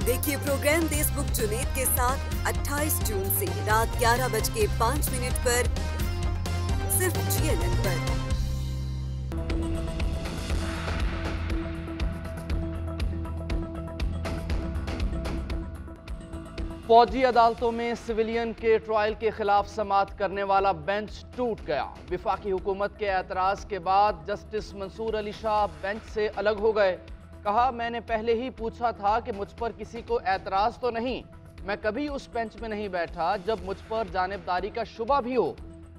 देखिए प्रोग्राम देशमुख जुनेद के साथ 28 जून से रात 11:05 पर सिर्फ GNN पर। फौजी अदालतों में सिविलियन के ट्रायल के खिलाफ समाअत करने वाला बेंच टूट गया। विफाकी हुकूमत के एतराज के बाद जस्टिस मंसूर अली शाह बेंच से अलग हो गए। कहा, मैंने पहले ही पूछा था कि मुझ पर किसी को एतराज तो नहीं। मैं कभी उस बेंच में नहीं बैठा जब मुझ पर जानिबदारी का शुबा भी हो।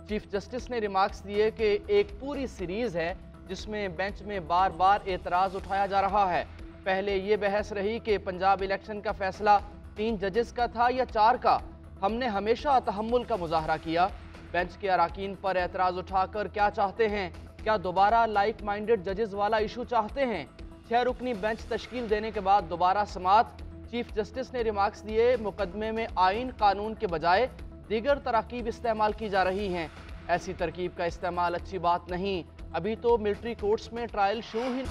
चीफ जस्टिस ने रिमार्क्स दिए कि एक पूरी सीरीज है जिसमें बेंच में बार बार एतराज उठाया जा रहा है। पहले ये बहस रही कि पंजाब इलेक्शन का फैसला 3 जजेस का था या 4 का। हमने हमेशा तहम्मुल का मुजाहरा किया। बेंच के अराकीन पर एतराज उठाकर क्या चाहते हैं? क्या दोबारा लाइक माइंडेड जजेस वाला इशू चाहते हैं? 6 रुकनी बेंच तश्कील देने के बाद दोबारा समाअत। चीफ जस्टिस ने रिमार्क्स दिए, मुकदमे में आइन कानून के बजाय दीगर तरकीब इस्तेमाल की जा रही हैं। ऐसी तरकीब का इस्तेमाल अच्छी बात नहीं। अभी तो मिलिट्री कोर्ट्स में ट्रायल शुरू ही।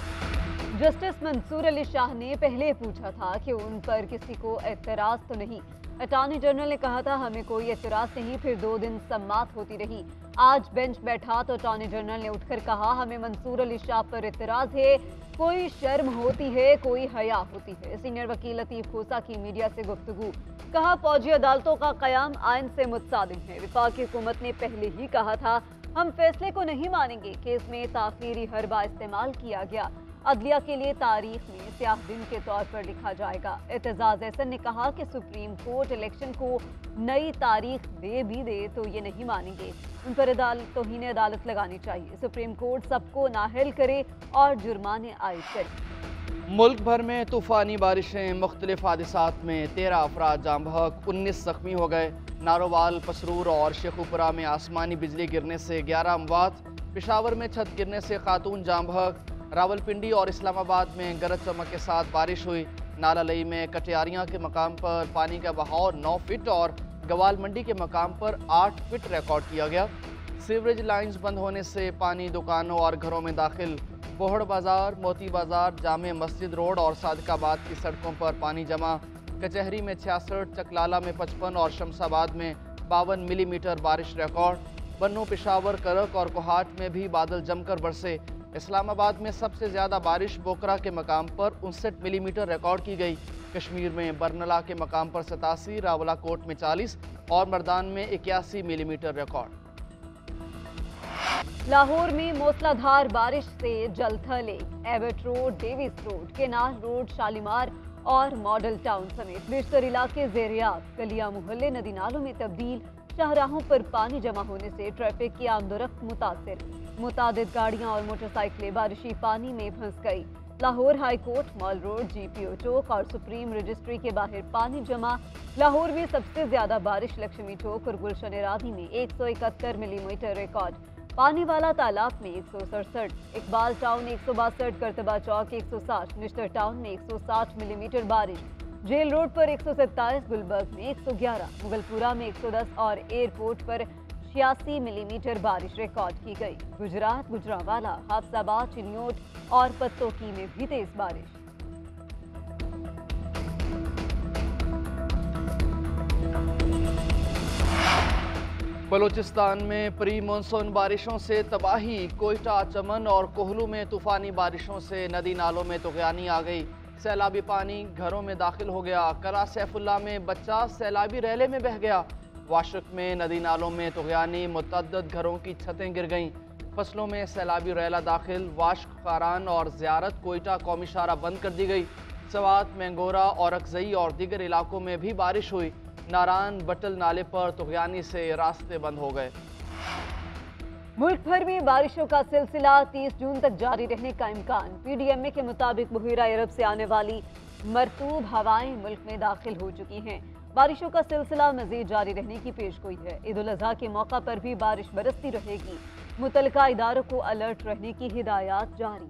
जस्टिस मंसूर अली शाह ने पहले पूछा था कि उन पर किसी को एतराज तो नहीं। अटॉर्नी जनरल ने कहा था हमें कोई एतराज नहीं। फिर 2 दिन समाअत होती रही। आज बेंच बैठा तो अटॉर्नी जनरल ने उठकर कहा, हमें मंसूर अली शाह पर एतराज है। कोई शर्म होती है, कोई हया होती है। सीनियर वकील लतीफ खोसा की मीडिया से गुफ्तगू। कहा, फौजी अदालतों का कयाम आइन से मुतसादिम है। वफाकी हुकूमत ने पहले ही कहा था हम फैसले को नहीं मानेंगे। केस में ताखीरी हरबा इस्तेमाल किया गया। अदलिया के लिए तारीख में स्याह दिन के तौर पर लिखा जाएगा। एतजाज एहसन ने कहा कि सुप्रीम कोर्ट इलेक्शन को नई तारीख दे भी दे तो ये नहीं मानेंगे। उन पर तौहीन अदालत लगानी चाहिए। सुप्रीम कोर्ट सबको नाअहल करे और जुर्माने आयद करे। मुल्क भर में तूफानी बारिशें, मुख्तलिफ हादिसात में 13 अफराद जाम बहक, 19 जख्मी हो गए। नारोवाल, पसरूर और शेखुपुरा में आसमानी बिजली गिरने से 11 अमवात। पेशावर में छत गिरने से खातून जाम बहक। रावलपिंडी और इस्लामाबाद में गरज चमक के साथ बारिश हुई। नालालई में कटियारियाँ के मकाम पर पानी का बहाव 9 फीट और गवाल मंडी के मकाम पर 8 फीट रिकॉर्ड किया गया। सीवरेज लाइंस बंद होने से पानी दुकानों और घरों में दाखिल। बोहड़ बाजार, मोती बाजार, जामे मस्जिद रोड और सादिकाबाद की सड़कों पर पानी जमा। कचहरी में 66, चकलाला में 55 और शमसाबाद में 52 मिलीमीटर बारिश रिकॉर्ड। बन्नू, पेशावर, करक और कोहाट में भी बादल जमकर बरसे। इस्लामाबाद में सबसे ज़्यादा बारिश बोकरा के मकाम पर 59 मिलीमीटर रिकॉर्ड की गई। कश्मीर में बरनला के मकाम पर 87, रावलाकोट में 40 और मर्दान में 81 मिलीमीटर रिकॉर्ड। लाहौर में मूसलाधार बारिश से जलथल, Abbott road, Davis road, canal road, Shalimar और मॉडल टाउन समेत बेशतर इलाके ज़ेरियाब। गलियां मोहल्ले नदी नालों में तब्दील। शाहराहों पर पानी जमा होने से ट्रैफिक की आमदोरफ्त मुतासिर। मुतादिद गाड़ियां और मोटरसाइकिलें बारिशी पानी में फंस गई। Lahore high court, mall road, GPO चौक और सुप्रीम रजिस्ट्री के बाहर पानी जमा। लाहौर में सबसे ज्यादा बारिश लक्ष्मी चौक और गुलशन रावी में 171 मिलीमीटर रिकॉर्ड। पानी वाला तालाब में 167, इकबाल टाउन 162, करतबा चौक 160, निश्तर टाउन में 160 मिलीमीटर बारिश। जेल रोड पर 127, गुलबर्ग में 111, मुगलपुरा में 110 और एयरपोर्ट पर 86 मिलीमीटर बारिश रिकॉर्ड की गई। गुजरात, गुजरांवाला, हाफसाबाद, चिन्योट और पत्तोकी में भी तेज बारिश। बलूचिस्तान में प्री मानसून बारिशों से तबाही। कोयटा, चमन और कोहलू में तूफानी बारिशों से नदी नालों में तुग़यानी आ गई। सैलाबी पानी घरों में दाखिल हो गया। कला सैफुल्ला में बच्चा सैलाबी रैले में बह गया। वाशक में नदी नालों में तुग़यानी, मुतअद्दिद घरों की छतें गिर गईं। फसलों में सैलाबी रैला दाखिल। वाशक, खारान और ज़ियारत कोयटा कौमी शाहरा बंद कर दी गई। सवात, मैंगोरा और अकजई और दीगर इलाकों में भी बारिश हुई। नारान बटल नाले पर तुग़यानी से रास्ते बंद हो गए। मुल्क भर में बारिशों का सिलसिला 30 जून तक जारी रहने का इम्कान। PDMA के मुताबिक बहीरा अरब से आने वाली मरतूब हवाएं मुल्क में दाखिल हो चुकी हैं। बारिशों का सिलसिला मजीद जारी रहने की पेशगोई है। ईद उल अज़हा के मौका पर भी बारिश बरसती रहेगी। मुतल्लिका इदारों को अलर्ट रहने की हिदायत जारी।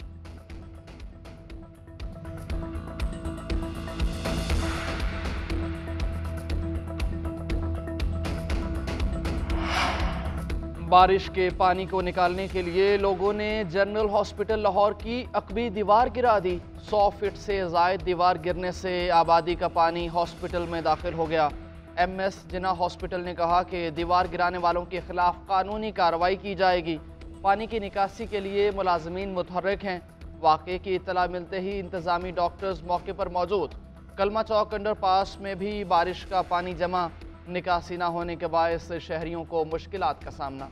बारिश के पानी को निकालने के लिए लोगों ने जनरल हॉस्पिटल लाहौर की अकबी दीवार गिरा दी। 100 फीट से ज़ायद दीवार गिरने से आबादी का पानी हॉस्पिटल में दाखिल हो गया। MS जिन्ना हॉस्पिटल ने कहा कि दीवार गिराने वालों के खिलाफ कानूनी कार्रवाई की जाएगी। पानी की निकासी के लिए मुलाजमीन मुतहर्रिक हैं। वाक़े की इत्तला मिलते ही इंतजामी डॉक्टर्स मौके पर मौजूद। कलमा चौक अंडरपास में भी बारिश का पानी जमा, निकासी न होने के बायस शहरियों को मुश्किलात का सामना।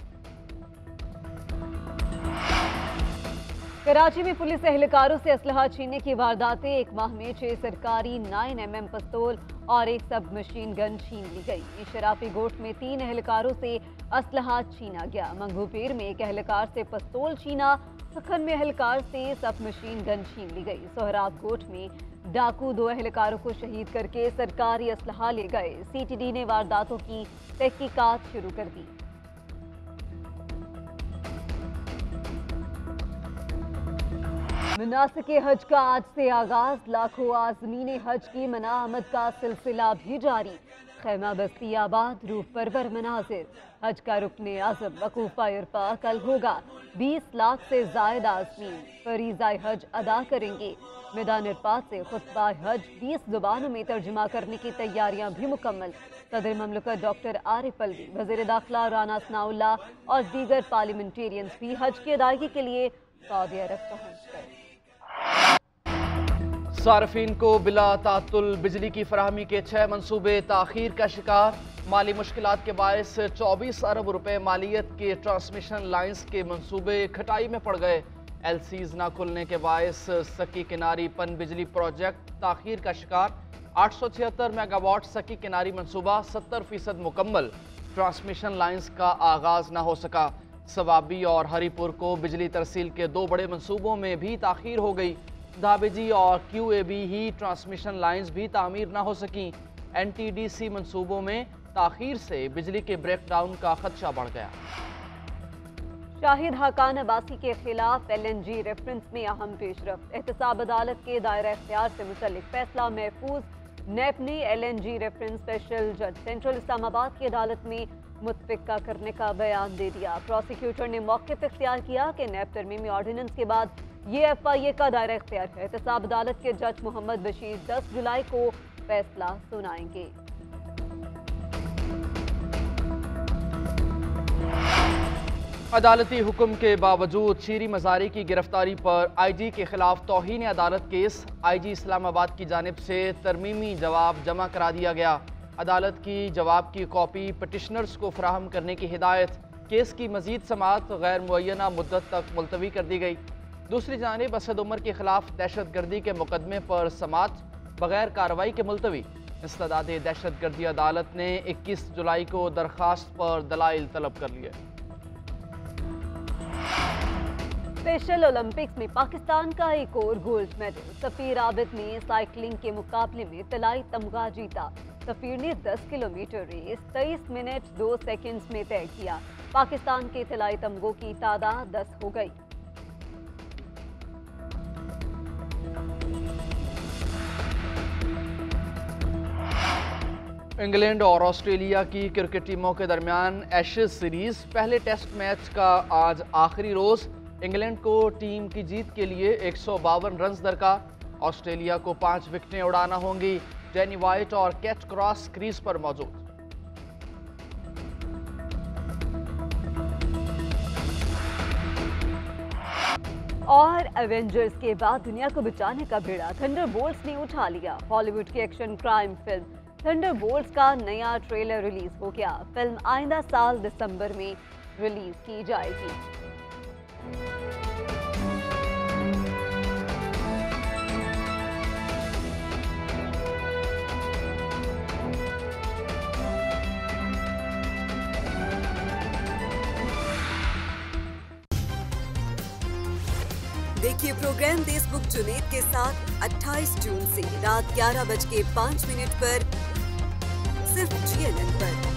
कराची में पुलिस एहलकारों से असलहा छीनने की वारदातें। एक माह में 6 सरकारी 9mm पिस्तौल और एक सब मशीन गन छीन ली गई। शराफी गोश्त में 3 एहलकारों से असलहा छीना गया। मंगूपीर में एक एहलकार से पिस्तौल छीना, सखन में एहलकार से सब मशीन गन छीन ली गई। सोहराब गोट में डाकू 2 एहलकारों को शहीद करके सरकारी असलहा ले गए। CTD ने वारदातों की तहकीकात शुरू कर दी। मनासिके हज का आज से आगाज, लाखों आज़मीन हज की मनाआमद का सिलसिला भी जारी। खैमा बस्ती आबाद, रूफ परवर मनाजिर। हज का रुकने आज़म वकूफ़ा इरफा कल होगा। 20 लाख से ज़ायद आज़मीन फरीज़ाए हज अदा करेंगे। मैदान इरफात से खुतबा हज 20 ज़ुबानों में तर्जुमा करने की तैयारियां भी मुकम्मल। सदर ममलकत डॉक्टर आरिफ अलवी, वज़ीर दाखिला राना सनाउल्लाह और दीगर पार्लियामेंटेरियंस भी हज की अदायगी के लिए सऊदी अरब पहुँच गए। सार्फिन को बिला तातुल बिजली की फराहमी के 6 मनसूबे ताखीर का शिकार। माली मुश्किलात के बायस 24 अरब रुपए मालियत के ट्रांसमिशन लाइन्स के मनसूबे खटाई में पड़ गए। LCs ना खुलने के बायस सकी किनारी पन बिजली प्रोजेक्ट ताखीर का शिकार। 876 मेगावाट सकी किनारी मनसूबा 70% मुकम्मल। ट्रांसमिशन लाइन्स का आगाज ना हो सका। सवाबी और हरीपुर को बिजली तरसील के 2 बड़े मनसूबों में भी ताखीर हो गई। धाबेजी और QAB ही ट्रांसमिशन लाइन्स भी तामीर ना हो सकी। NTDC मनसूबों में ताखीर से बिजली के ब्रेकडाउन का खदशा बढ़ गया। शाहिद हाकान अब्बासी के खिलाफ LNG रेफरेंस में अहम पेशरफ्त। एहतसाब अदालत के दायरा इख्तियार से मुतल्लिक फैसला महफूज। NAP ने LNG रेफरेंस स्पेशल जज सेंट्रल इस्लामाबाद की अदालत में मुतफिका करने का बयान दे दिया। प्रोसिक्यूटर ने मौक़िफ़ इख्तियार किया कि NAP तरमीमी ऑर्डिनेंस के बाद ये FIA का दायरा इख्तियार है। एहतसाब अदालत के जज मोहम्मद बशीर 10 जुलाई को फैसला सुनाएंगे। अदालती हुक्म के बावजूद शीरी मज़ारी की गिरफ्तारी पर IG के खिलाफ तौहीन अदालत केस। IG इस्लामाबाद की जानिब से तरमीमी जवाब जमा करा दिया गया। अदालत की जवाब की कॉपी पटिशनर्स को फराहम करने की हिदायत। केस की मजीद समाअत गैर मुअय्यना मुद्दत तक मुलतवी कर दी गई। दूसरी जानिब असद उमर के खिलाफ दहशत गर्दी के मुकदमे पर समाअत बगैर कार्रवाई के मुलतवी। इस्तदाद दहशत गर्दी अदालत ने 21 जुलाई को दरखास्त पर दलाइल तलब कर लिए। स्पेशल ओलंपिक्स में पाकिस्तान का एक और गोल्ड मेडल। सफीर आबिद ने साइकिलिंग के मुकाबले में तलाई तमगा जीता। सफीर ने 10 किलोमीटर रेस 23 मिनट 2 सेकंड्स में तय किया। पाकिस्तान के तलाई तमगों की तादाद 10 हो गई। इंग्लैंड और ऑस्ट्रेलिया की क्रिकेट टीमों के दरमियान एशेज सीरीज पहले टेस्ट मैच का आज आखिरी रोज। इंग्लैंड को टीम की जीत के लिए 152 रन दरकार। ऑस्ट्रेलिया को 5 विकेटें उड़ाना होंगी। डैनी वाइट और कैच क्रॉस क्रीज पर मौजूद। और एवेंजर्स के बाद दुनिया को बचाने का बेड़ा थंडरबोल्ट्स ने उठा लिया। हॉलीवुड की एक्शन क्राइम फिल्म थंडरबोल्ट्स का नया ट्रेलर रिलीज हो गया। फिल्म आइंदा साल दिसंबर में रिलीज की जाएगी। देखिए प्रोग्राम देशबुक जुनेद के साथ 28 जून से रात 11:05 पर सिर्फ GNN पर।